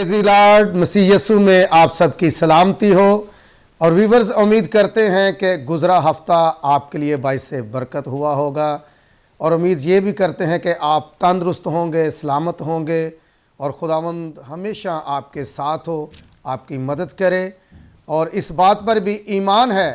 Praise the Lord. मसीह यीशु में आप सबकी सलामती हो। और व्यूअर्स, उम्मीद करते हैं कि गुज़रा हफ्ता आपके लिए बाइस बरकत हुआ होगा और उम्मीद ये भी करते हैं कि आप तंदुरुस्त होंगे, सलामत होंगे और खुदावंद हमेशा आपके साथ हो, आपकी मदद करे। और इस बात पर भी ईमान है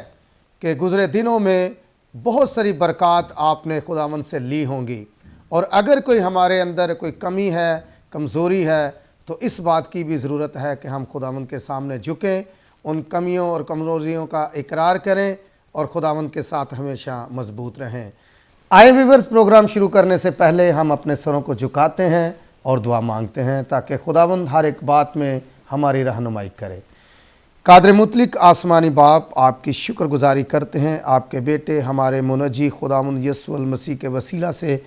कि गुज़रे दिनों में बहुत सारी बरक़ात आपने खुदावंद से ली होंगी। और अगर कोई हमारे अंदर कोई कमी है, कमज़ोरी है, तो इस बात की भी ज़रूरत है कि हम खुदावंद के सामने झुकें, उन कमियों और कमज़ोरियों का इकरार करें और खुदावंद के साथ हमेशा मजबूत रहें। आए व्यूअर्स, प्रोग्राम शुरू करने से पहले हम अपने सरों को झुकाते हैं और दुआ मांगते हैं ताकि खुदावंद हर एक बात में हमारी रहनुमाई करे। कादर मुतलिक आसमानी बाप, आपकी शुक्रगुजारी करते हैं आपके बेटे हमारे मुनज्जी खुदावंद यीशु मसीह के वसीला से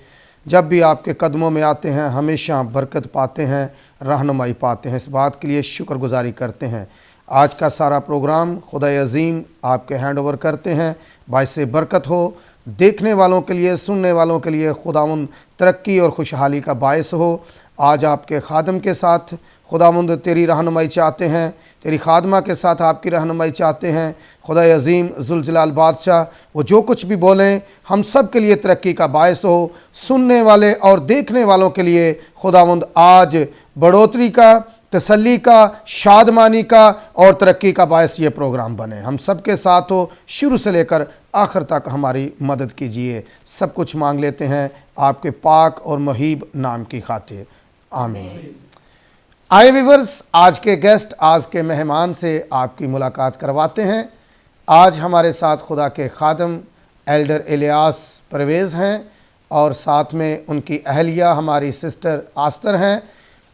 जब भी आपके कदमों में आते हैं हमेशा बरकत पाते हैं, रहनुमाई पाते हैं। इस बात के लिए शुक्रगुजारी करते हैं। आज का सारा प्रोग्राम खुदा अज़ीम आपके हैंड ओवर करते हैं, बाइस बरकत हो, देखने वालों के लिए, सुनने वालों के लिए खुदावंद तरक्की और खुशहाली का बायस हो। आज आपके खादम के साथ खुदावंद तेरी रहनुमाई चाहते हैं, तेरी खादमा के साथ आपकी रहनुमाई चाहते हैं। खुदा अज़ीम जुलजलाल बादशाह, वो जो कुछ भी बोलें हम सब के लिए तरक्की का बायस हो। सुनने वाले और देखने वालों के लिए खुदावंद आज बढ़ोतरी का, तसल्ली का, शादमानी का और तरक्की का बायस ये प्रोग्राम बने। हम सब के साथ हो, शुरू से लेकर आखिर तक हमारी मदद कीजिए। सब कुछ मांग लेते हैं आपके पाक और मुहीब नाम की खातिर, आमीन। आए व्यूअर्स, आज के गेस्ट, आज के मेहमान से आपकी मुलाकात करवाते हैं। आज हमारे साथ खुदा के खादम एल्डर इलियास परवेज़ हैं और साथ में उनकी अहलिया हमारी सिस्टर आस्तर हैं।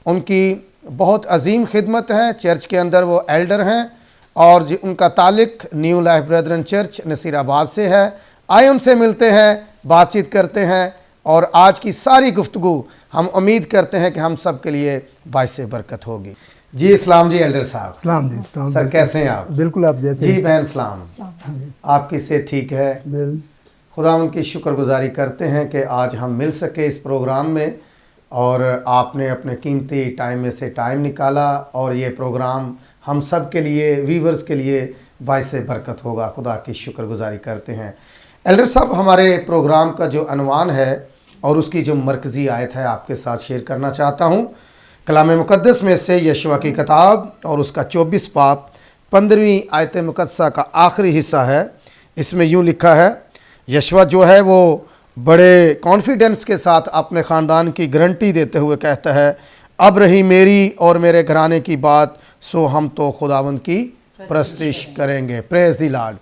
उनकी बहुत अजीम खिदमत है, चर्च के अंदर वो एल्डर हैं और उनका ताल्लुक़ new life Brethren church Nasirabad से है। आए उनसे मिलते हैं, बातचीत करते हैं और आज की सारी गुफ्तगू हम उम्मीद करते हैं कि हम सब के लिए बाइस बरकत होगी। जी इस्लाम जी एल्डर साहब। सलाम जी। सलाम सर, कैसे हैं आप? बिल्कुल आप जैसे। जी बहन सलाम, आपकी सेहत ठीक है? खुदा उनकी शुक्रगुजारी करते हैं कि आज हम मिल सके इस प्रोग्राम में और आपने अपने कीमती टाइम में से टाइम निकाला और ये प्रोग्राम हम सब के लिए, व्यूअर्स के लिए बाइस बरकत होगा। खुदा की शुक्रगुजारी करते हैं। एल्डर साहब, हमारे प्रोग्राम का जो अनवान है और उसकी जो मरकज़ी आयत है आपके साथ शेयर करना चाहता हूँ। कलाम मुक़द्दस में से यशवा की किताब और उसका 24 बाब 15वीं आयत मुक़द्दसा का आखिरी हिस्सा है। इसमें यूँ लिखा है, यशवा जो है वो बड़े कॉन्फिडेंस के साथ अपने ख़ानदान की गारंटी देते हुए कहता है, अब रही मेरी और मेरे घराने की बात, सो हम तो खुदावंद की प्रस्तिश करेंगे। Praise the Lord.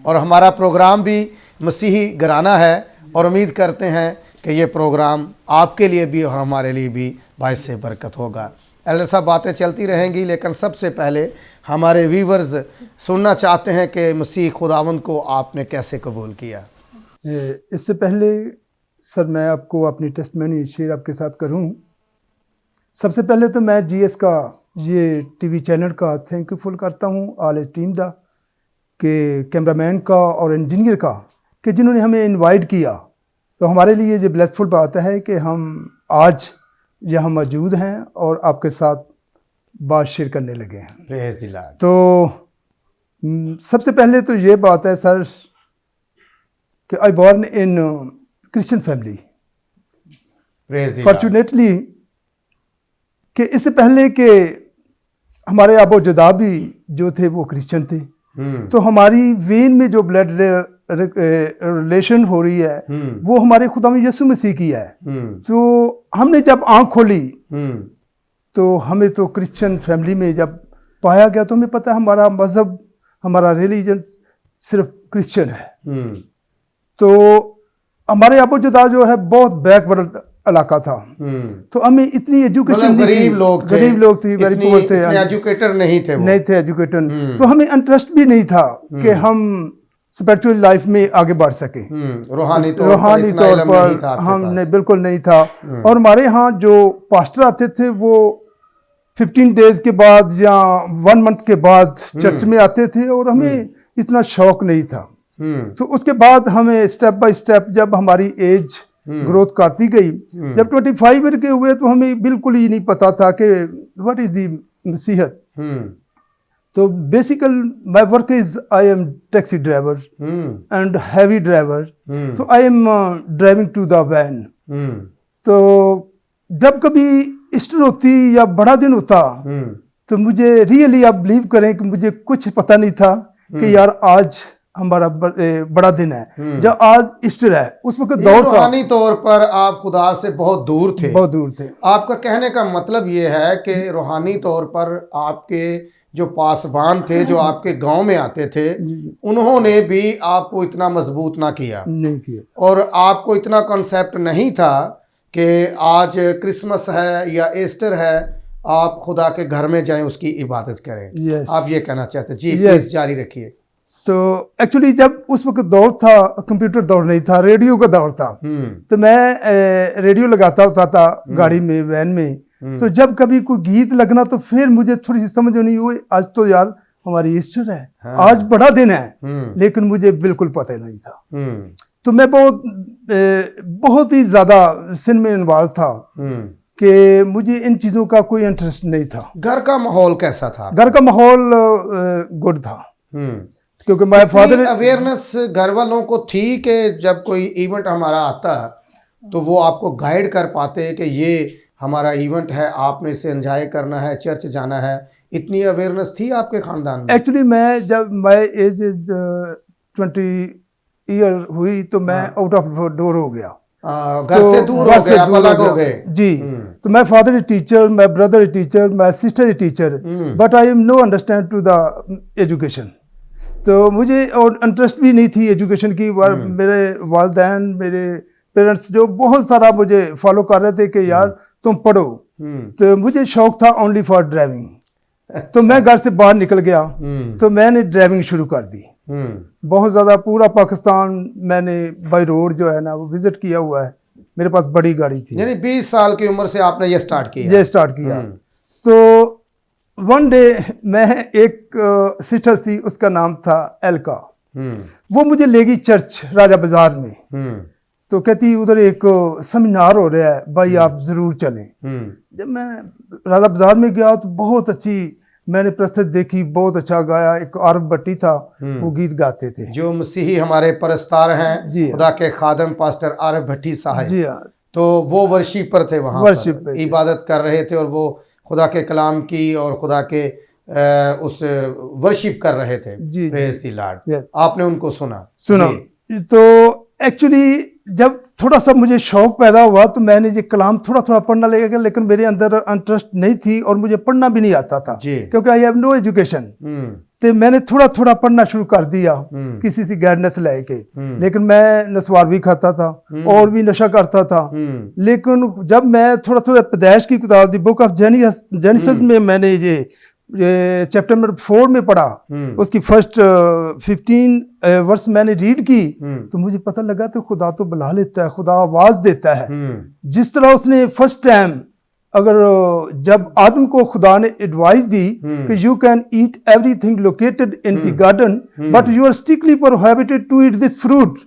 और हमारा प्रोग्राम भी मसीही घराना है और उम्मीद करते हैं कि ये प्रोग्राम आपके लिए भी और हमारे लिए भी बाइस बरकत होगा। एल्डर साहब, बातें चलती रहेंगी, लेकिन सबसे पहले हमारे व्यूअर्स सुनना चाहते हैं कि मसीह खुदावंद को आपने कैसे कबूल किया। इससे पहले सर मैं आपको अपनी टेस्टमनी शेयर आपके साथ करूं। सबसे पहले तो मैं जीएस का ये टीवी चैनल का थैंकफुल करता हूं आल टीम दा के कैमरामैन का और इंजीनियर का कि जिन्होंने हमें इनवाइट किया। तो हमारे लिए ये ब्लेसफुल बात है कि हम आज यहाँ मौजूद हैं और आपके साथ बात शेयर करने लगे हैं। Praise the Lord. तो सबसे पहले तो ये बात है सर कि I born in Christian family. Fortunately कि इससे पहले कि हमारे आबो जदा भी जो थे वो क्रिश्चियन थे, तो हमारी वेन में जो ब्लड रिलेशन हो रही है वो हमारे खुदा यीशु मसीह की है। तो हमने जब आंख खोली तो हमें तो क्रिश्चियन फैमिली में जब पाया गया तो हमें पता है हमारा मज़हब, हमारा रिलीजन सिर्फ क्रिश्चियन है। तो हमारे अबूजदा जो है बहुत बैकवर्ड इलाका था। तो हमें इतनी एजुकेशन, गरीब लोग थे, वेरी पुअर थे, एजुकेटर नहीं थे एजुकेटर। तो हमें इंटरेस्ट भी नहीं था कि हम स्पिरिचुअल लाइफ में आगे बढ़ सके। रूहानी तौर पर हमने बिल्कुल नहीं था। और हमारे यहाँ जो पास्टर आते थे वो 15 डेज के बाद या 1 मंथ के बाद चर्च में आते थे और हमें इतना शौक नहीं था। तो उसके बाद हमें स्टेप बाय स्टेप जब हमारी एज ग्रोथ करती गई, जब 25 ईयर के हुए तो हमें बिल्कुल ही नहीं पता था कि व्हाट इज द मसीहत। तो basically my work is I am taxi driver and heavy driver. तो I am driving to the van. तो जब कभी ईस्टर होती या बड़ा दिन होता तो मुझे रियली आप बिलीव करें कि मुझे कुछ पता नहीं था कि यार आज हमारा बड़ा दिन है, जब आज ईस्टर है। उस वक्त दौर था, रूहानी तौर पर आप खुदा से बहुत दूर थे। बहुत दूर थे। आपका कहने का मतलब ये है कि रूहानी तौर पर आपके जो पासबान थे, जो आपके गांव में आते थे, उन्होंने भी आपको इतना मजबूत ना किया, नहीं किया, और आपको इतना कॉन्सेप्ट नहीं था कि आज क्रिसमस है या ईस्टर है, आप खुदा के घर में जाएं, उसकी इबादत करें। Yes. आप ये कहना चाहते हैं? जी Yes. प्लीज जारी रखिए। तो एक्चुअली जब उस वक्त दौर था, कंप्यूटर दौर नहीं था, रेडियो का दौर था। तो मैं रेडियो लगाता होता था गाड़ी में, वैन में। तो जब कभी कोई गीत लगना तो फिर मुझे थोड़ी सी समझ नहीं हुई, आज तो यार हमारी ईस्टर है, हाँ। आज बड़ा दिन है। लेकिन मुझे बिल्कुल पता नहीं था। तो मैं बहुत ही ज़्यादा सिन में इन्वॉल्व था कि मुझे इन चीज़ों का कोई इंटरेस्ट नहीं था। घर का माहौल कैसा था? घर का माहौल गुड था, क्योंकि माय फादर अवेयरनेस घर वालों को थी कि जब कोई इवेंट हमारा आता तो वो आपको गाइड कर पाते कि ये हमारा इवेंट है, आपने इसे एंजॉय करना है, चर्च जाना है। इतनी अवेयरनेस थी आपके खानदान में? एक्चुअली मैं जब माय एज 20 ईयर हुई तो मैं आउट ऑफ डोर हो गया, घर से दूर हो गए, आप अलग हो गए। जी। तो my father is teacher, my brother is teacher, my sister is teacher, but I am no understand to the education. तो मुझे और इंटरेस्ट भी नहीं थी एजुकेशन की। मेरे वालिदैन, मेरे पेरेंट्स जो बहुत सारा मुझे फॉलो कर रहे थे कि यार तुम पढ़ो। तो मुझे शौक था ओनली फॉर ड्राइविंग। तो मैं घर से बाहर निकल गया, तो मैंने ड्राइविंग शुरू कर दी। बहुत ज़्यादा पूरा पाकिस्तान मैंने बाई रोड जो है ना वो विजिट किया हुआ है। मेरे पास बड़ी गाड़ी थी। यानी 20 साल की उम्र से आपने ये स्टार्ट किया? ये स्टार्ट किया। तो वन डे मैं एक सिस्टर थी, उसका नाम था एल्का। वो मुझे ले गई चर्च राजा बाजार में। तो कहती उधर एक सेमिनार हो रहा है भाई, आप ज़रूर चलें। जब मैं राजा बाजार में गया तो बहुत अच्छी मैंने प्रस्तुति देखी, बहुत अच्छा गाया। एक आरफ भट्टी था, वो गीत गाते थे, जो मसीही हमारे परस्तार हैं, जी खुदा के खादम पास्टर आरफ भट्टी साहब। जी हाँ। तो वो वर्शिपर थे, वहाँ वर्शिप पर इबादत कर रहे थे और वो खुदा के कलाम की और खुदा के उस वर्शिप कर रहे थे। जी, प्रेज़ द लॉर्ड। यस। आपने उनको सुना? तो एक्चुअली जब थोड़ा सा मुझे शौक पैदा हुआ तो मैंने ये कलाम थोड़ा थोड़ा पढ़ना लगा, लेकिन मेरे अंदर इंटरेस्ट नहीं थी और मुझे पढ़ना भी नहीं आता था, क्योंकि आई हैव नो एजुकेशन। तो मैंने थोड़ा थोड़ा पढ़ना शुरू कर दिया किसी से गाइडेंस लेके। लेकिन मैं नस्वार भी खाता था और भी नशा करता था। लेकिन जब मैं थोड़ा थोड़ा पैदाइश की किताब दी बुक ऑफ जेनेसिस में मैंने ये चैप्टर नंबर 4 में पढ़ा, उसकी फर्स्ट 15 वर्स मैंने रीड की, तो मुझे पता लगा तो खुदा तो बुला लेता है, खुदा आवाज देता है। जिस तरह उसने फर्स्ट टाइम अगर जब आदम को खुदा ने एडवाइस दी कि you can eat everything located in the garden but you are strictly prohibited to eat this fruit,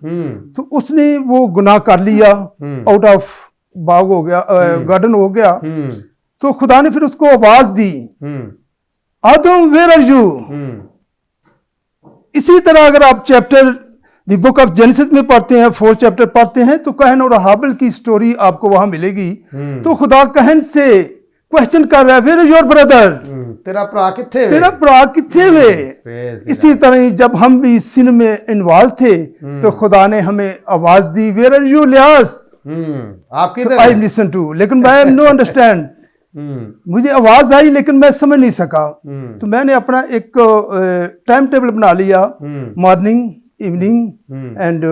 तो उसने वो गुनाह कर लिया, आउट ऑफ बाग हो गया, गार्डन हो गया। तो खुदा ने फिर उसको आवाज दी, आदम वेयर आर यू। इसी तरह अगर आप chapter the book of genesis में पढ़ते हैं, 4 चैप्टर पढ़ते हैं, तो कहन और हाबिल की स्टोरी आपको वहां मिलेगी। तो खुदा कहन से क्वेश्चन कर रहा है, वेयर इज योर ब्रदर, तेरा भरा किथे वे? तेरा भरा किथे वे। इसी तरह जब हम भी सिन में इन्वॉल्व थे तो खुदा ने हमें आवाज दी, वेयर आर यू लियास, आप किधर? आई लिसन टू, लेकिन आई एम नो अंडरस्टैंड। मुझे आवाज आई लेकिन मैं समझ नहीं सका। तो मैंने अपना एक टाइम टेबल बना लिया, morning, evening and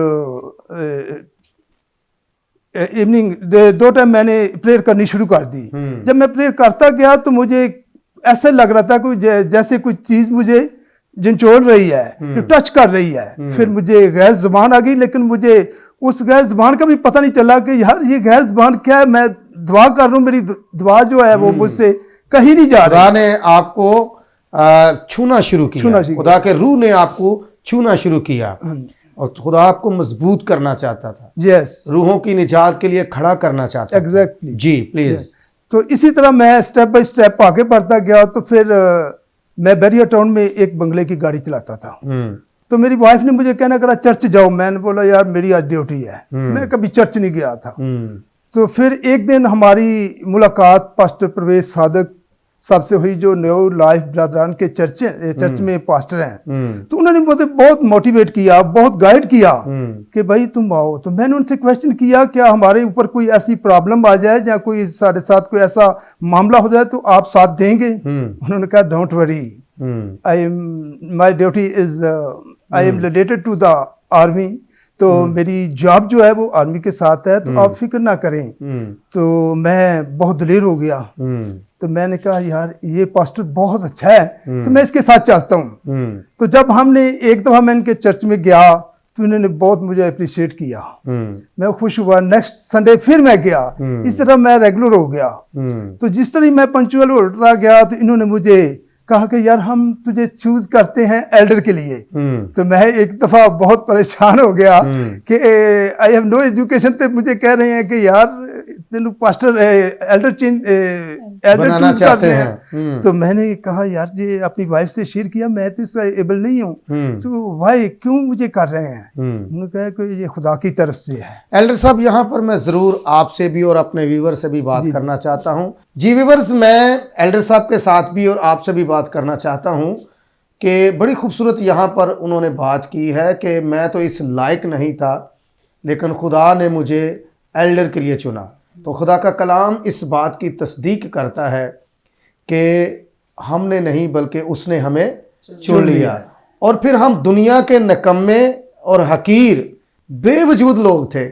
evening 2 time मैंने प्रेयर करनी शुरू कर दी। जब मैं प्रेयर करता गया तो मुझे ऐसा लग रहा था कोई जैसे कोई चीज मुझे झंझोड़ रही है, जो टच कर रही है। फिर मुझे गैर जुबान आ गई, लेकिन मुझे उस गैर जुबान का भी पता नहीं चला कि यार ये गैर जुबान क्या है। मैं दुआ कर रहा हूँ, मेरी दुआ जो है वो मुझसे कहीं नहीं जा रही। खुदा ने आपको छूना शुरू किया, खुदा के रूह ने आपको छूना शुरू किया और खुदा आपको मजबूत करना चाहता था। यस, रूहों की निजात के लिए खड़ा करना चाहता था। एग्जैक्टली। जी प्लीज। तो इसी तरह मैं स्टेप बाय स्टेप आगे बढ़ता गया। तो फिर मैं बैरिया टाउन में एक बंगले की गाड़ी चलाता था। तो मेरी वाइफ ने मुझे कहना करा चर्च जाओ। मैंने बोला यार मेरी आज ड्यूटी है, मैं कभी चर्च नहीं गया था। तो फिर एक दिन हमारी मुलाकात पास्टर परवेज सादक साहब से हुई, जो न्यू लाइफ ब्रदरान के चर्च में पास्टर हैं। तो उन्होंने मुझे बहुत मोटिवेट किया, बहुत गाइड किया कि भाई तुम आओ। तो मैंने उनसे क्वेश्चन किया क्या हमारे ऊपर कोई ऐसी प्रॉब्लम आ जाए या कोई साढ़े साथ कोई ऐसा मामला हो जाए तो आप साथ देंगे? उन्होंने कहा don't worry, I am my duty is I am related to the army. तो मेरी जॉब जो है वो आर्मी के साथ है, तो आप फिक्र ना करें। तो मैं बहुत दिलेर हो गया। तो मैंने कहा यार ये पास्टर बहुत अच्छा है, तो मैं इसके साथ चलता हूँ। तो जब हमने एक दफा मैं इनके चर्च में गया तो इन्होंने बहुत मुझे अप्रिशिएट किया। मैं खुश हुआ। नेक्स्ट संडे फिर मैं गया। इस तरह मैं रेगुलर हो गया। तो जिस तरह मैं पंचुअल होता गया तो इन्होंने मुझे कहा कि यार हम तुझे चूज करते हैं एल्डर के लिए। तो मैं एक दफा बहुत परेशान हो गया कि आई हैव नो एजुकेशन। तो मुझे कह रहे हैं कि यार तेन पास्टर एल्डर बनाना चाहते हैं। तो मैंने कहा यार ये अपनी वाइफ से शेयर किया, मैं तो इससे एबल नहीं हूँ, तो भाई क्यों मुझे कर रहे हैं? उन्होंने कहा कि ये खुदा की तरफ से है। एल्डर साहब यहाँ पर मैं ज़रूर आपसे भी और अपने व्यूवर से भी बात करना चाहता हूँ। जी व्यूवर्स, मैं एल्डर साहब के साथ भी और आपसे भी बात करना चाहता हूँ कि बड़ी खूबसूरत यहाँ पर उन्होंने बात की है कि मैं तो इस लायक नहीं था, लेकिन खुदा ने मुझे एल्डर के लिए चुना। तो खुदा का कलाम इस बात की तस्दीक करता है कि हमने नहीं बल्कि उसने हमें चुन लिया। और फिर हम दुनिया के निकम्मे और हकीर बेवजूद लोग थे,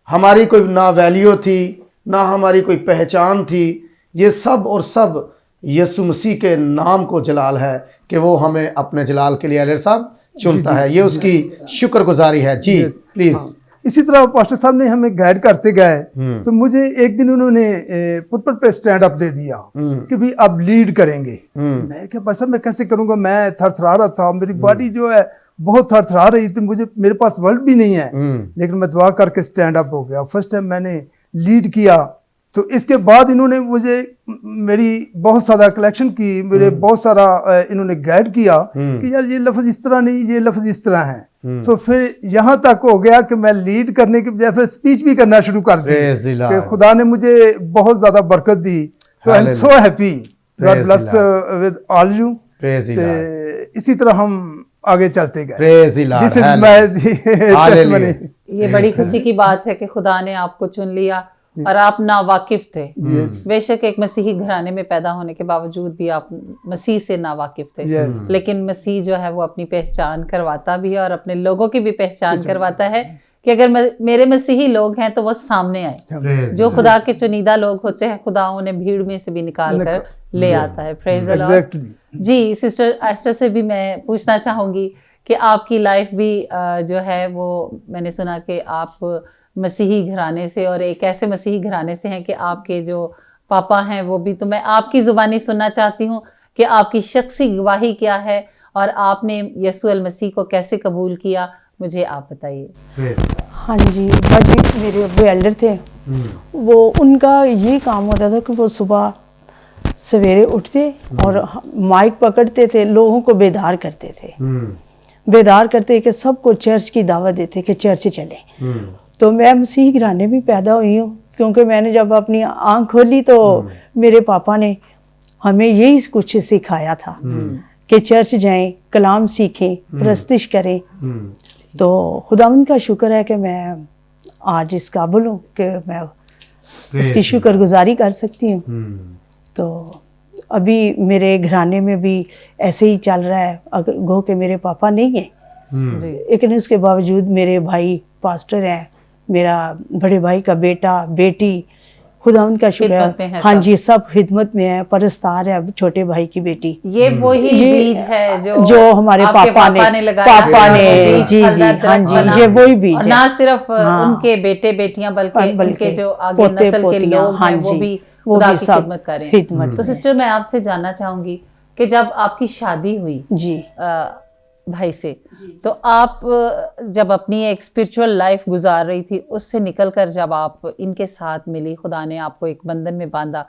हमारी कोई ना वैल्यू थी ना हमारी कोई पहचान थी। ये सब और सब यीशु मसीह के नाम को जलाल है कि वो हमें अपने जलाल के लिए एल्डर साहब चुनता है। ये उसकी शुक्रगुजारी है। जी प्लीज़। इसी तरह पास्टर साहब ने हमें गाइड करते गए। तो मुझे एक दिन उन्होंने पुटपट पे स्टैंड अप दे दिया कि भी अब लीड करेंगे। मैं क्या पास्टर मैं कैसे करूंगा? मैं थरथरा रहा था, मेरी बॉडी जो है बहुत थरथरा रही थी, मुझे मेरे पास वर्ड भी नहीं है। लेकिन मैं दुआ करके स्टैंड अप हो गया। फर्स्ट टाइम मैंने लीड किया। तो इसके बाद इन्होंने मुझे मेरी बहुत सारा कलेक्शन की, मेरे बहुत सारा इन्होंने गाइड किया कि यार ये लफ्ज़ इस तरह नहीं, ये लफ्ज़ इस तरह है। तो फिर यहाँ तक हो गया कि मैं लीड करने के बजाय फिर स्पीच भी करना शुरू कर दी कि खुदा ने मुझे बहुत ज़्यादा बरकत दी। तो I am so happy, God bless with all you. इसी तरह हम आगे चलते गए। दिस इज माय ये बड़ी खुशी की बात है कि खुदा ने आपको चुन लिया और आप नावाकिफ थे। बेशक एक मसीही घराने में पैदा होने के बावजूद भी आप मसीह से नावाकिफ थे। लेकिन मसीह जो है वो अपनी पहचान करवाता भी है और अपने लोगों की भी पहचान करवाता है कि अगर मेरे मसीही लोग हैं तो वो सामने आए। जो खुदा के चुनीदा लोग होते हैं खुदा उन्हें भीड़ में से भी निकाल कर ले आता है। Praise the Lord. जी सिस्टर एस्टर से भी मैं पूछना चाहूँगी कि आपकी लाइफ भी जो है वो मैंने सुना कि आप मसीही घराने से और एक ऐसे मसीही घराने से हैं कि आपके जो पापा हैं वो भी, तो मैं आपकी ज़ुबानी सुनना चाहती हूँ कि आपकी शख्सी गवाही क्या है और आपने यीशु मसीह को कैसे कबूल किया, मुझे आप बताइए। हाँ जी, बाजी मेरे अब्बू एल्डर थे। वो उनका ये काम होता था कि वो सुबह सवेरे उठते और माइक पकड़ते थे, लोगों को बेदार करते थे। बेदार करते कि सबको चर्च की दावत देते कि चर्च चले। तो मैं मसीह घराने भी पैदा हुई हूँ, क्योंकि मैंने जब अपनी आँख खोली तो मेरे पापा ने हमें यही कुछ सिखाया था कि चर्च जाएं, कलाम सीखें, प्रस्तिश करें। तो खुदावंद का शुक्र है कि मैं आज इस काबिल हूँ कि मैं उसकी शुक्रगुजारी कर सकती हूँ। तो अभी मेरे घराने में भी ऐसे ही चल रहा है। अगर गो के मेरे पापा नहीं हैं, लेकिन उसके बावजूद मेरे भाई पास्टर हैं, मेरा बड़े भाई का बेटा बेटी, खुदा उनका शुक्र है। हाँ जी, सब खिदमत में है, परस्तार है छोटे भाई की बेटी। ये वही बीज है जो हमारे पापा ने लगाया। जी हाँ जी, ये वही बीज है। ना सिर्फ उनके बेटे बेटियां बल्कि उनके जो आगे नस्ल के लोग हैं वो भी खुदा की खिदमत करें। तो सिस्टर मैं आपसे जानना चाहूंगी कि जब आपकी शादी हुई जी, भाई से, तो आप जब अपनी एक स्पिरिचुअल लाइफ गुजार रही थी, उससे निकलकर जब आप इनके साथ मिली, खुदा ने आपको एक बंधन में बांधा,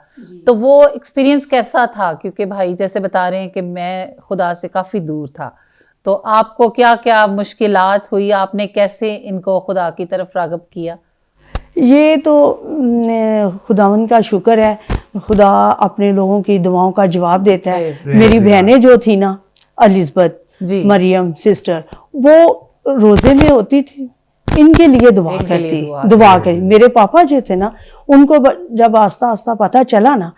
तो वो एक्सपीरियंस कैसा था? क्योंकि भाई जैसे बता रहे हैं कि मैं खुदा से काफ़ी दूर था, तो आपको क्या क्या मुश्किलात हुई, आपने कैसे इनको खुदा की तरफ राग़िब किया? ये तो खुदावंद का शुक्र है, खुदा अपने लोगों की दुआओं का जवाब देता है। मेरी बहनें जो थी ना, एलिज़ाबेथ, मरियम सिस्टर, वो रोज़े में होती थी, इनके लिए दुआ करती, दुआ करी। मेरे पापा जो थे ना, उनको जब आस्ता आस्ता पता चला ना,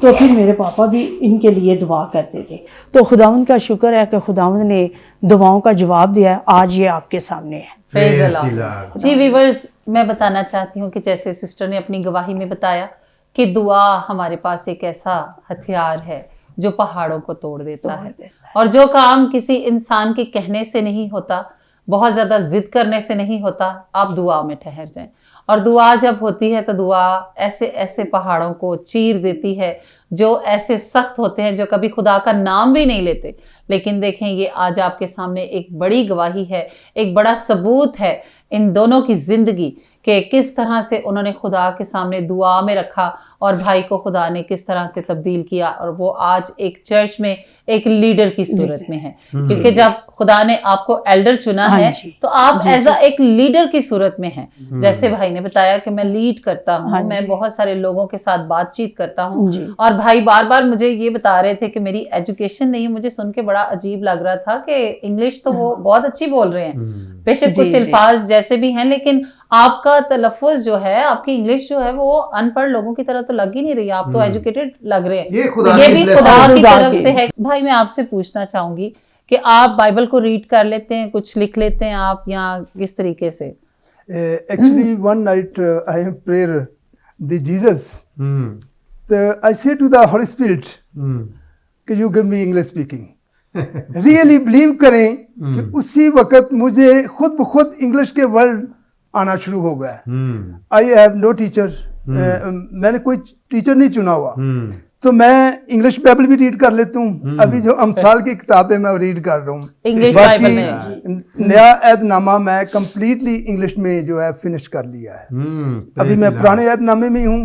तो फिर मेरे पापा भी इनके लिए दुआ करते थे। तो खुदावंद का शुक्र है कि खुदावंद ने दुआओं का जवाब दिया है। आज ये आपके सामने है। जी व्यूअर्स, मैं बताना चाहती हूँ कि जैसे सिस्टर ने अपनी गवाही में बताया कि दुआ हमारे पास एक ऐसा हथियार है जो पहाड़ों को तोड़ देता है, और जो काम किसी इंसान के कहने से नहीं होता, बहुत ज़्यादा जिद करने से नहीं होता, आप दुआ में ठहर जाएं। और दुआ जब होती है तो दुआ ऐसे ऐसे पहाड़ों को चीर देती है जो ऐसे सख्त होते हैं, जो कभी खुदा का नाम भी नहीं लेते। लेकिन देखें, ये आज आपके सामने एक बड़ी गवाही है, एक बड़ा सबूत है इन दोनों की ज़िंदगी कि किस तरह से उन्होंने खुदा के सामने दुआ में रखा और भाई को खुदा ने किस तरह से तब्दील किया, और वो आज एक चर्च में एक लीडर की सूरत में है। क्योंकि जब खुदा ने आपको एल्डर चुना है तो आप एज अ एक लीडर की सूरत में हैं। जैसे भाई ने बताया कि मैं लीड करता हूँ, मैं बहुत सारे लोगों के साथ बातचीत करता हूँ, और भाई बार बार मुझे ये बता रहे थे कि मेरी एजुकेशन नहीं है। मुझे सुन के बड़ा अजीब लग रहा था कि इंग्लिश तो वो बहुत अच्छी बोल रहे हैं, बेशक कुछ अल्फाज जैसे भी हैं, लेकिन आपका तलफ़ुज़ जो है, आपकी इंग्लिश जो है, वो अनपढ़ लोगों की तरह तो लग ही नहीं रही, आप तो एजुकेटेड लग रहे हैं। ये भी खुदा की तरफ से है। भाई मैं आपसे पूछना चाहूंगी कि आप बाइबल को रीड कर लेते हैं, कुछ लिख लेते हैं आप, या किस तरीके से? Actually, one night I am prayer the Jesus. I say to the Holy Spirit, कि you give me English speaking. Really believe करें कि उसी वक्त मुझे खुद ब खुद इंग्लिश के वर्ड आना शुरू हो गया। आई हैव नो टीचर, मैंने कोई टीचर नहीं चुना हुआ, तो मैं इंग्लिश बाइबल भी रीड कर लेता हूँ। अभी जो अमसाल की किताबें मैं रीड कर रहा हूँ, बाकी नया ऐदनामा मैं कंप्लीटली इंग्लिश में जो है फिनिश कर लिया है। अभी मैं पुराने ऐदनामे में हूँ,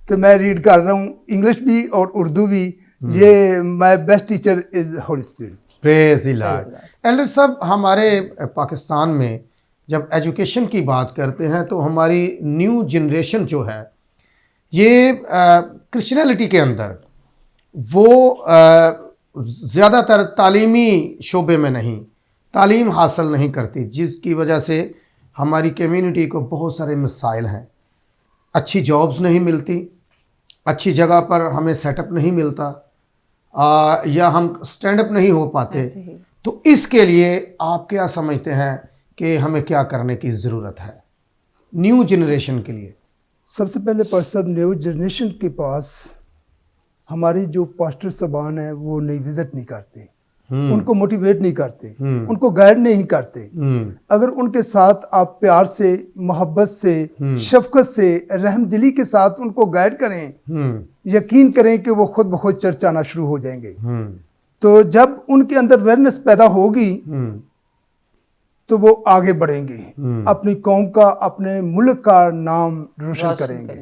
तो मैं रीड कर रहा हूँ इंग्लिश भी और उर्दू भी। ये my best teacher is Holi spirit. Praise the Lord. Elder साहब, हमारे पाकिस्तान में जब एजुकेशन की बात करते हैं तो हमारी न्यू जनरेशन जो है, ये क्रिश्चियनिटी के अंदर वो ज़्यादातर तालीमी शोबे में नहीं, तालीम हासिल नहीं करती, जिसकी वजह से हमारी कम्युनिटी को बहुत सारे मसाइल हैं। अच्छी जॉब्स नहीं मिलती, अच्छी जगह पर हमें सेटअप नहीं मिलता, या हम स्टैंड अप नहीं हो पाते। तो इसके लिए आप क्या समझते हैं कि हमें क्या करने की ज़रूरत है न्यू जनरेशन के लिए? सबसे पहले पर्सन न्यू जनरेशन के पास हमारी जो पास्टर साहबान है वो नहीं विजिट नहीं करते, उनको मोटिवेट नहीं करते, उनको गाइड नहीं करते। अगर उनके साथ आप प्यार से, मोहब्बत से, शफकत से, रहमदिली के साथ उनको गाइड करें, यकीन करें कि वो खुद ब खुद चर्च आना शुरू हो जाएंगे। तो जब उनके अंदर अवेयरनेस पैदा होगी तो वो आगे बढ़ेंगे, अपनी कौम का, अपने मुल्क का नाम रोशन करेंगे।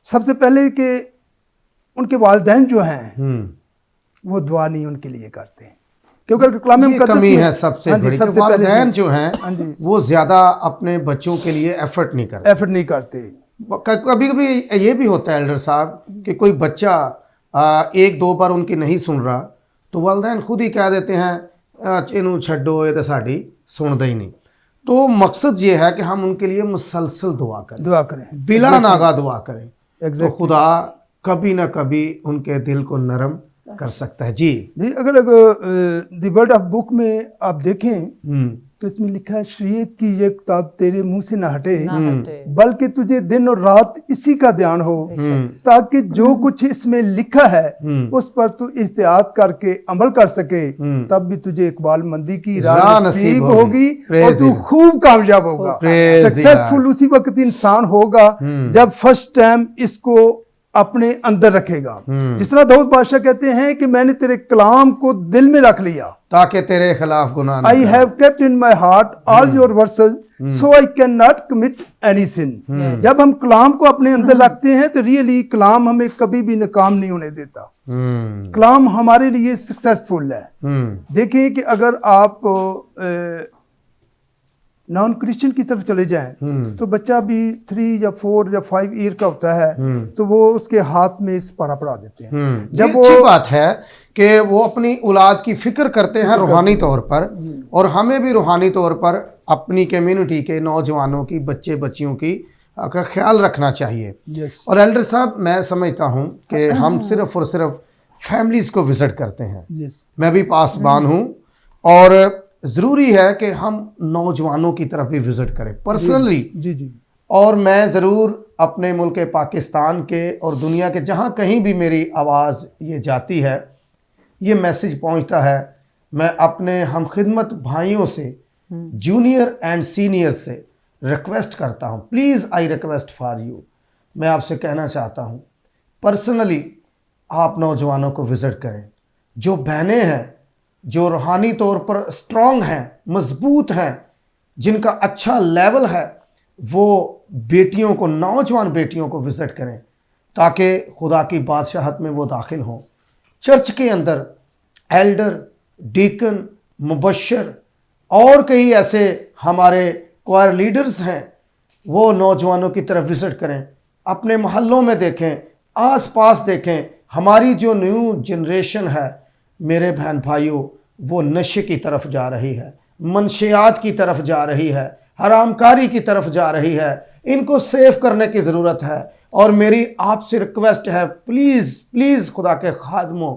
सबसे पहले कि उनके वालिदैन जो हैं वो दुआ नहीं उनके लिए करते, क्योंकि कलाम मुक़द्दस कमी है सबसे बड़ी। वालिदैन जो हैं वो ज़्यादा अपने बच्चों के लिए एफर्ट नहीं करते। कभी कभी ये भी होता है एल्डर साहब कि कोई बच्चा एक दो बार उनकी नहीं सुन रहा, तो वालिदैन खुद ही कह देते हैं इनू छड्डो, ये तो साड़ी सुनता ही नहीं। तो मकसद ये है कि हम उनके लिए मुसलसल दुआ करें, बिला नागा दुआ करें, तो खुदा कभी ना कभी उनके दिल को नरम कर सकता है। जी, अगर द वर्ड ऑफ बुक में आप देखें तो इसमें लिखा है, शरीयत की ये किताब तेरे मुंह से ना हटे, बल्कि तुझे दिन और रात इसी का ध्यान हो, ताकि जो कुछ इसमें लिखा है उस पर तू इख्तियार करके अमल कर सके, तब भी तुझे इकबालमंदी की राह नसीब होगी और तू खूब कामयाब होगा। सक्सेसफुल उसी वक्त इंसान होगा जब फर्स्ट टाइम इसको अपने अंदर रखेगा। जिस तरह दाऊद बादशाह कहते हैं कि मैंने तेरे कलाम को दिल में रख लिया, ताकि तेरे खिलाफ गुनाह न I करूं। have kept in my heart all your verses, so I cannot commit any sin. जब हम कलाम को अपने अंदर रखते हैं तो रियली कलाम हमें कभी भी नाकाम नहीं होने देता। कलाम हमारे लिए सक्सेसफुल है। देखें कि अगर आप नॉन क्रिश्चियन की तरफ चले जाएं तो बच्चा भी 3 या 4 या 5 ईयर का होता है तो वो उसके हाथ में सिपारा पड़ा देते हैं। जब अच्छी बात है कि वो अपनी औलाद की फिक्र करते हैं रूहानी तौर पर, और हमें भी रूहानी तौर पर अपनी कम्युनिटी के नौजवानों की, बच्चे बच्चियों की का ख्याल रखना चाहिए। यस और एल्डर साहब, मैं समझता हूँ कि हम सिर्फ और सिर्फ फैमिलीज़ को विज़िट करते हैं। यस मैं भी पासबान हूँ और ज़रूरी है कि हम नौजवानों की तरफ भी विज़िट करें पर्सनली। जी जी और मैं ज़रूर अपने मुल्क पाकिस्तान के और दुनिया के जहाँ कहीं भी मेरी आवाज़ ये जाती है, ये मैसेज पहुँचता है, मैं अपने हम खिदमत भाइयों से, जूनियर एंड सीनियर से रिक्वेस्ट करता हूँ, please I request for you, मैं आपसे कहना चाहता हूँ पर्सनली आप नौजवानों को विज़िट करें। जो बहनें हैं, जो रूहानी तौर पर स्ट्रॉन्ग हैं, मजबूत हैं, जिनका अच्छा लेवल है, वो बेटियों को, नौजवान बेटियों को विज़िट करें ताकि खुदा की बादशाहत में वो दाखिल हों। चर्च के अंदर एल्डर, डीकन, मुबश्शिर और कई ऐसे हमारे क्वायर लीडर्स हैं, वो नौजवानों की तरफ विज़िट करें। अपने मोहल्लों में देखें, आस पास देखें, हमारी जो न्यू जनरेशन है मेरे बहन भाइयों, वो नशे की तरफ जा रही है, मनशियात की तरफ जा रही है, हरामकारी की तरफ जा रही है। इनको सेव करने की ज़रूरत है और मेरी आपसे रिक्वेस्ट है, प्लीज़ प्लीज़ खुदा के खादमों,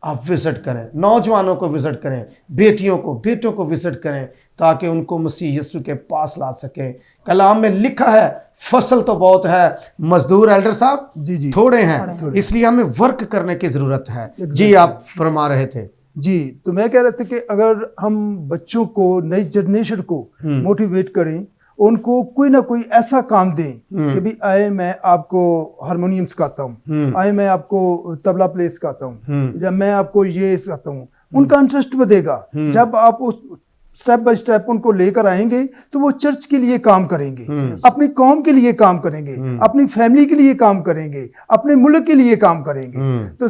आप विज़िट करें, नौजवानों को विज़िट करें, बेटियों को, बेटों को विज़िट करें ताकि उनको मसीह यीशु के पास ला सकें। कलाम में लिखा है फसल तो बहुत है, मजदूर एल्डर साहब जी जी थोड़े हैं, इसलिए हमें वर्क करने की ज़रूरत है। जी, आप फरमा रहे थे। जी, तो मैं कह रहा था कि अगर हम बच्चों को, नई जनरेशन को मोटिवेट करें, उनको कोई ना कोई ऐसा काम दें कि भी आए मैं आपको हारमोनियम सिखाता हूँ, आए मैं आपको तबला प्ले सिखाता हूँ, या मैं आपको ये सिखाता हूँ, उनका इंटरेस्ट बढ़ेगा। जब आप उस स्टेप बाय स्टेप उनको लेकर आएंगे तो वो चर्च के लिए काम करेंगे, अपनी कौम के लिए काम करेंगे, अपनी फैमिली के लिए काम करेंगे, अपने मुल्क के लिए काम करेंगे। तो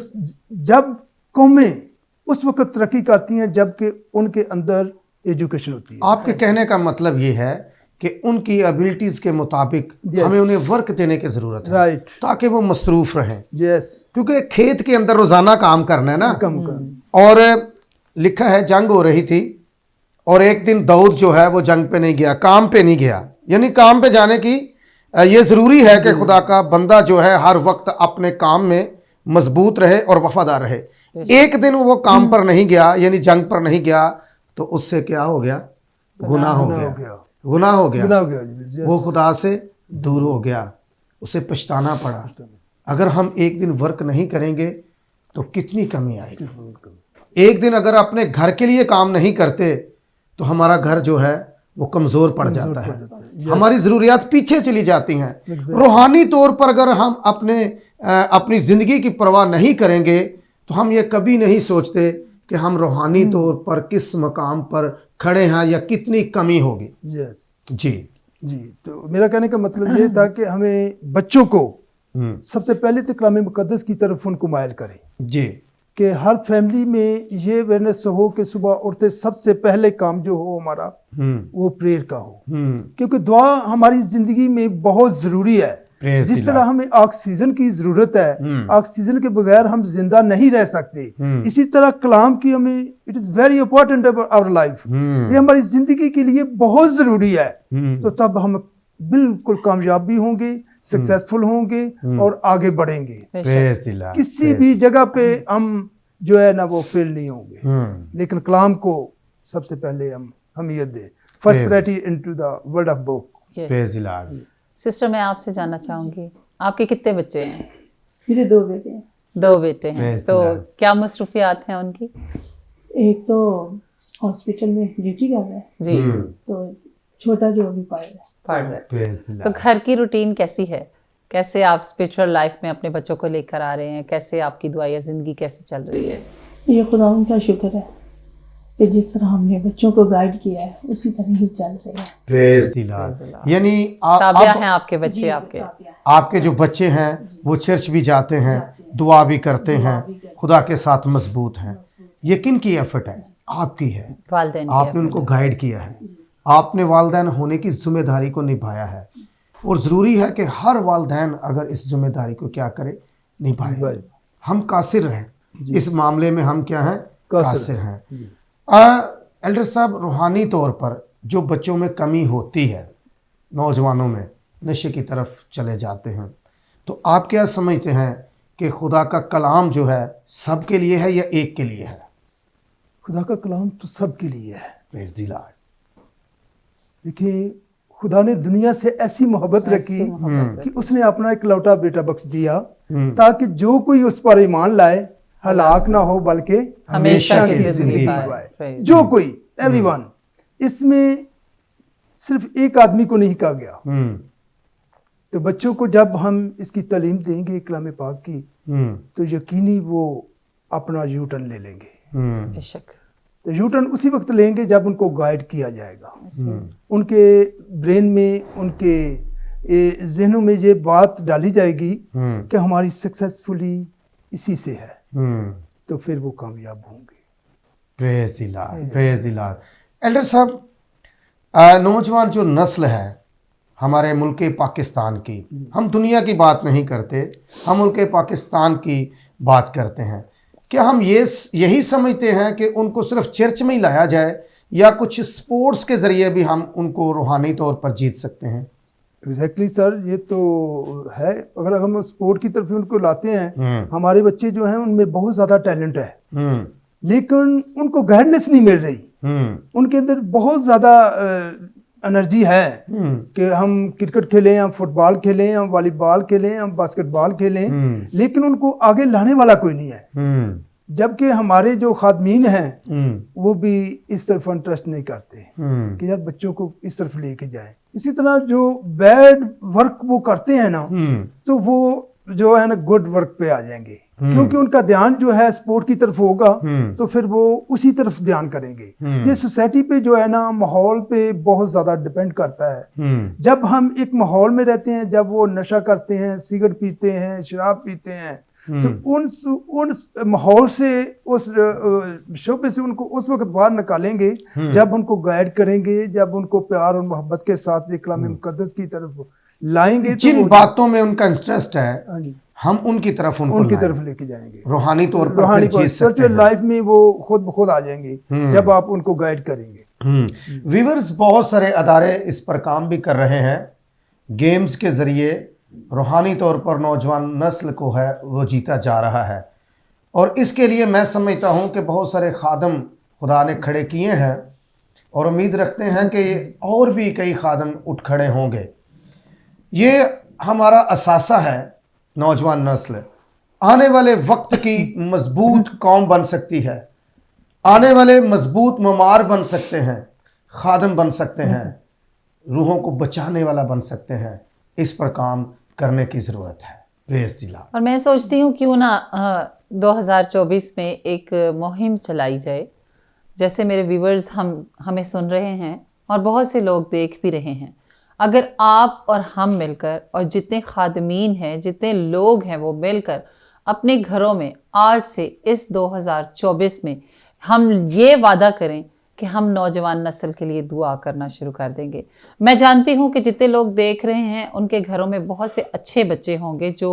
जब कौमें उस वक्त तरक्की करती हैं जबकि उनके अंदर एजुकेशन होती है। आपके कहने का मतलब ये है कि उनकी एबिलिटीज़ के मुताबिक हमें उन्हें वर्क देने की ज़रूरत है, राइट, ताकि वो मसरूफ़ रहें। यस, क्योंकि खेत के अंदर रोज़ाना काम करना है ना। कम और लिखा है जंग हो रही थी और एक दिन दाऊद जो है वो जंग पे नहीं गया, काम पे नहीं गया। यानी काम पे जाने की ये ज़रूरी है कि खुदा का बंदा जो है हर वक्त अपने काम में मजबूत रहे और वफादार रहे। एक दिन वो काम पर नहीं गया, यानी जंग पर नहीं गया, तो उससे क्या हो गया? गुनाह हो गया, गुनाह हो गया, वो खुदा से दूर हो गया, उसे पछताना पड़ा। अगर हम एक दिन वर्क नहीं करेंगे तो कितनी कमी आएगी। एक दिन अगर अपने घर के लिए काम नहीं करते तो हमारा घर जो है वो कमज़ोर पड़ जाता है, हमारी ज़रूरियात पीछे चली जाती हैं। रूहानी तौर पर अगर हम अपनी ज़िंदगी की परवाह नहीं करेंगे तो हम ये कभी नहीं सोचते कि हम रूहानी तौर पर किस मकाम पर खड़े हैं या कितनी कमी होगी। यस जी जी, तो मेरा कहने का मतलब ये था कि हमें बच्चों को सबसे पहले तो कलाम मुकद्दस की तरफ उनको मायल करें जी, कि हर फैमिली में ये अवेयरनेस हो कि सुबह उठते सबसे पहले काम जो हो हमारा वो प्रेयर का हो, क्योंकि दुआ हमारी जिंदगी में बहुत ज़रूरी है। जिस तरह हमें ऑक्सीजन की ज़रूरत है, ऑक्सीजन के बगैर हम जिंदा नहीं रह सकते, इसी तरह कलाम की हमें it is very important our life, ये हमारी ज़िंदगी के लिए बहुत ज़रूरी है। तो तब हम बिल्कुल कामयाब भी होंगे, सक्सेसफुल होंगे और आगे बढ़ेंगे। किसी भी जगह पे हम जो है ना वो फेल नहीं होंगे, लेकिन कलाम को सबसे पहले हम अहमियत दें, first priority into the word of book. Sister, मैं आपसे जानना चाहूंगी, आपके कितने बच्चे हैं? मेरे 2 बेटे हैं। 2 बेटे हैं, तो क्या मसरूफियात हैं उनकी? एक तो हॉस्पिटल में ड्यूटी कर रहा है जी, तो छोटा जो अभी पढ़ रहा है। तो घर की रूटीन कैसी है? कैसे आप स्पिरिचुअल लाइफ में अपने बच्चों को लेकर आ रहे हैं? कैसे आपकी दुआ या जिंदगी कैसे चल रही है? ये खुदा उनका शुक्र है कि जिस तरह हमने बच्चों को गाइड किया है उसी तरह ही चल रहे हैं। Praise the Lord. यानी ताबिया हैं आपके बच्चे, आपके आपके जो बच्चे हैं वो चर्च भी जाते हैं, दुआ भी करते हैं, खुदा के साथ मजबूत हैं। ये किन की एफर्ट है? आपकी है। वालिदैन आपने उनको गाइड किया है, आपने वालिदैन होने की जिम्मेदारी को निभाया है। और ज़रूरी है कि हर वालिदैन अगर इस जिम्मेदारी को क्या करे, निभाए। हम कासिर हैं इस मामले में, हम क्या हैं? कासिर हैं। एल्डर साहब, रूहानी तौर पर जो बच्चों में कमी होती है, नौजवानों में नशे की तरफ चले जाते हैं, तो आप क्या समझते हैं कि खुदा का कलाम जो है सब के लिए है या एक के लिए है? खुदा का कलाम तो सब के लिए है। Praise the Lord. देखिए, खुदा ने दुनिया से ऐसी मोहब्बत रखी कि उसने अपना एक लौटा बेटा बख्श दिया ताकि जो कोई उस पर ईमान लाए हलाक ना हो बल्कि हमेशा की जिंदगी पाए। जो कोई, एवरीवन। इसमें सिर्फ एक आदमी को नहीं कहा गया। तो बच्चों को जब हम इसकी तालीम देंगे कलाम पाक की, तो यकीनी वो अपना यू टर्न ले लेंगे। बेशक। तो यू टर्न उसी वक्त लेंगे जब उनको गाइड किया जाएगा। उनके ब्रेन में, उनके जहनों में ये बात डाली जाएगी कि हमारी सक्सेसफुली इसी से है, तो फिर वो कामयाब होंगे। Praise the Lord, praise the Lord. Elder साहब, नौजवान जो नस्ल है हमारे मुल्क पाकिस्तान की, हम दुनिया की बात नहीं करते, हम मुल्क पाकिस्तान की बात करते हैं। क्या हम यही समझते हैं कि उनको सिर्फ चर्च में ही लाया जाए या कुछ स्पोर्ट्स के ज़रिए भी हम उनको रूहानी तौर पर जीत सकते हैं? एग्जैक्टली सर, ये तो है। अगर हम स्पोर्ट की तरफ उनको लाते हैं, हमारे बच्चे जो हैं उनमें बहुत ज़्यादा टैलेंट है, लेकिन उनको गाइडेंस नहीं मिल रही। उनके अंदर बहुत ज़्यादा एनर्जी है कि हम क्रिकेट खेलें, हम फुटबॉल खेलें, हम वॉलीबॉल खेलें, हम बास्केटबॉल खेलें, लेकिन उनको आगे लाने वाला कोई नहीं है। जबकि हमारे जो खादमीन हैं वो भी इस तरफ इंटरेस्ट नहीं करते कि यार बच्चों को इस तरफ लेके जाएं। इसी तरह जो बैड वर्क वो करते हैं ना, तो वो जो है ना गुड वर्क पे आ जाएंगे, क्योंकि उनका ध्यान जो है स्पोर्ट की तरफ होगा, तो फिर वो उसी तरफ ध्यान करेंगे। ये सोसाइटी पे जो है ना, माहौल पे बहुत ज्यादा डिपेंड करता है। जब हम एक माहौल में रहते हैं, जब वो नशा करते हैं, सिगरेट पीते हैं, शराब पीते हैं, तो उन माहौल से, उस शोबे से उनको उस वक्त बाहर निकालेंगे जब उनको गाइड करेंगे, जब उनको प्यार और मोहब्बत के साथ कलाम मुकद्दस की तरफ लाएंगे। जिन बातों में उनका इंटरेस्ट है हम उनकी तरफ लेके जाएंगे। रूहानी तौर पर स्पिरिचुअल लाइफ में वो खुद ब खुद आ जाएंगे जब आप उनको गाइड करेंगे। व्यूअर्स, बहुत सारे अदारे इस पर काम भी कर रहे हैं। गेम्स के ज़रिए रूहानी तौर पर नौजवान नस्ल को है वो जीता जा रहा है, और इसके लिए मैं समझता हूँ कि बहुत सारे खादम खुदा ने खड़े किए हैं, और उम्मीद रखते हैं कि और भी कई खादम उठ खड़े होंगे। ये हमारा असासा है। नौजवान नस्ल आने वाले वक्त की मजबूत कौम बन सकती है, आने वाले मजबूत ममार बन सकते हैं, खादम बन सकते हैं, रूहों को बचाने वाला बन सकते हैं। इस पर काम करने की ज़रूरत है। Praise the Lord. और मैं सोचती हूँ क्यों ना 2024 में एक मुहिम चलाई जाए। जैसे मेरे व्यूवर्स हमें सुन रहे हैं और बहुत से लोग देख भी रहे हैं। अगर आप और हम मिलकर, और जितने खादमीन हैं, जितने लोग हैं, वो मिलकर अपने घरों में आज से इस 2024 में हम ये वादा करें कि हम नौजवान नस्ल के लिए दुआ करना शुरू कर देंगे। मैं जानती हूँ कि जितने लोग देख रहे हैं उनके घरों में बहुत से अच्छे बच्चे होंगे जो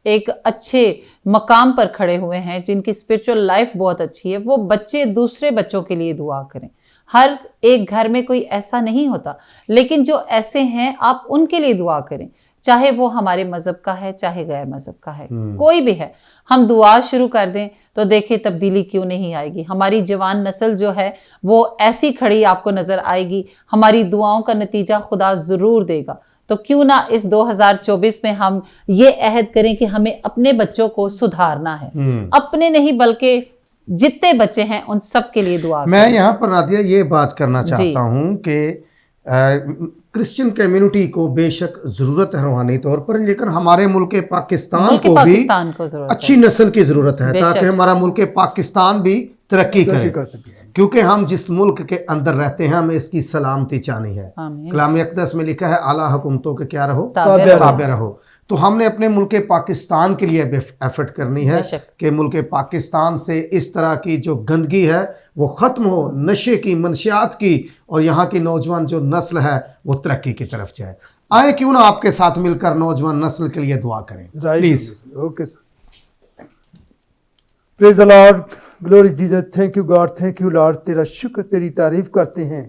एक अच्छे मकाम पर खड़े हुए हैं, जिनकी स्पिरिचुअल लाइफ बहुत अच्छी है। वो बच्चे दूसरे बच्चों के लिए दुआ करें। हर एक घर में कोई ऐसा नहीं होता, लेकिन जो ऐसे हैं आप उनके लिए दुआ करें, चाहे वो हमारे मज़हब का है, चाहे गैर मज़हब का है, कोई भी है। हम दुआ शुरू कर दें तो देखिए तब्दीली क्यों नहीं आएगी। हमारी जवान नस्ल जो है वो ऐसी खड़ी आपको नज़र आएगी। हमारी दुआओं का नतीजा खुदा ज़रूर देगा। तो क्यों ना इस 2024 में हम ये अहद करें कि हमें अपने बच्चों को सुधारना है, अपने नहीं बल्कि जितने बच्चे हैं उन सब के लिए दुआ। मैं यहाँ पर नादिया ये बात करना चाहता हूँ कि क्रिश्चियन कम्युनिटी को बेशक ज़रूरत है रूहानी तौर पर, लेकिन हमारे मुल्क पाकिस्तान को भी अच्छी नस्ल की ज़रूरत है ताकि हमारा मुल्क पाकिस्तान भी तरक्की करे। क्योंकि हम जिस मुल्क के अंदर रहते हैं हमें इसकी सलामती चाहनी है। आमीन। कलाम अक़दस में लिखा है आला हुकूमतों के क्या रहो, ताबे रहो। ताबे रहो। तो हमने अपने मुल्क पाकिस्तान के लिए एफर्ट करनी है बेशक। कि मुल्क पाकिस्तान से इस तरह की जो गंदगी है वो ख़त्म हो, नशे की, मनशियात की, और यहाँ की नौजवान जो नस्ल है वो तरक्की की तरफ जाए। आए क्यों ना आपके साथ मिलकर नौजवान नस्ल के लिए दुआ करें, please. Okay sir. Praise the Lord, glory Jesus, thank you God, thank you Lord. तेरा शुक्र, तेरी तारीफ करते हैं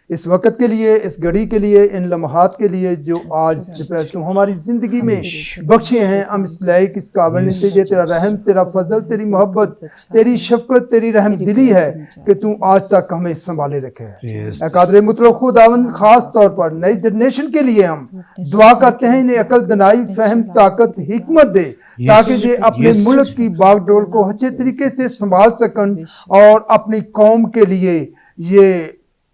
इस वक्त के लिए, इस घड़ी के लिए, इन लम्हात के लिए जो आज दोपहर तुम हमारी ज़िंदगी में बख्शे हैं। हम इस लायक, इस काबिल नहीं थे। तेरा रहम, तेरा फजल, तेरी मोहब्बत, तेरी शफकत, तेरी रहम दिली है कि तू आज तक हमें संभाले रखे है। कादर मुतलक खुदावंद, खास तौर पर नई जनरेशन के लिए हम दुआ करते हैं, इन्हें अकल, दनाई, फहम, ताकत, हिकमत दे, ताकि ये अपने मुल्क की बागडोर को अच्छे तरीके से संभाल सकन और अपनी कौम के लिए ये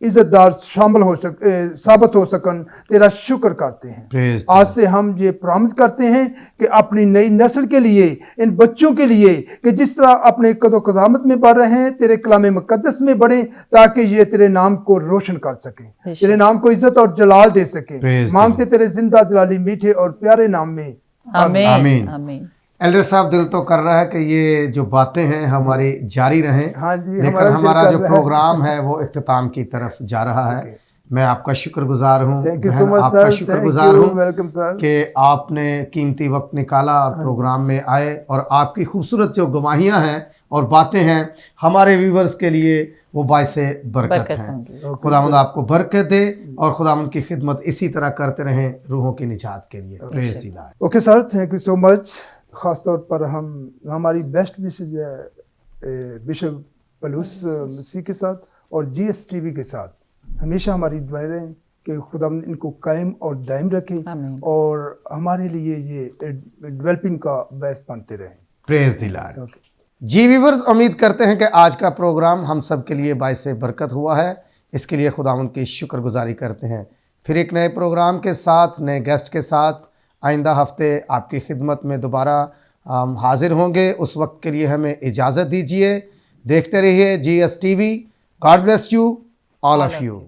इज्जतदार शामिल हो साबित हो सकन। तेरा शुक्र करते हैं। आज से हम ये प्रॉमिस करते हैं कि अपनी नई नस्ल के लिए, इन बच्चों के लिए, कि जिस तरह अपने कदो क़दामत में बढ़ रहे हैं, तेरे कलाम मुक़द्दस में बढ़ें, ताकि ये तेरे नाम को रोशन कर सकें, तेरे नाम को इज्जत और जलाल दे सकें। मांगते तेरे जिंदा जलाली मीठे और प्यारे नाम में, आमीन आमीन। एल्डर साहब, दिल तो कर रहा है कि ये जो बातें हैं हमारी जारी रहें। हाँ जी, लेकिन हमारा जो प्रोग्राम है वो इख्तिताम की तरफ जा रहा है। मैं आपका शुक्रगुजार हूँ, आपका शुक्रगुजार हूँ कि आपने कीमती वक्त निकाला और प्रोग्राम में आए, और आपकी खूबसूरत जो गवाहियाँ हैं और बातें हैं हमारे व्यूवर्स के लिए वो बाइसे बरकत हैं। खुदावंद आपको बरकत दे और खुदावंद की खिदमत इसी तरह करते रहें रूहों की निजात के लिए। Praise the Lord. Okay sir, thank you so much. ख़ास तौर पर हम हमारी बेस्ट विशेज है बिशप पलूस मसीह के साथ और GSTV के साथ हमेशा हमारी दुआएं रहें कि खुदा इनको कायम और दायम रखें और हमारे लिए ये डेवलपिंग का बेस बनते रहें। Praise the Lord. जी व्यूअर्स, उम्मीद करते हैं कि आज का प्रोग्राम हम सब के लिए बाइसे बरकत हुआ है। इसके लिए खुदावंद की शुक्रगुजारी करते हैं। फिर एक नए प्रोग्राम के साथ, नए गेस्ट के साथ आइंदा हफ्ते आपकी खिदमत में दोबारा हम हाजिर होंगे। उस वक्त के लिए हमें इजाज़त दीजिए। देखते रहिए GSTV। God bless you, all of you.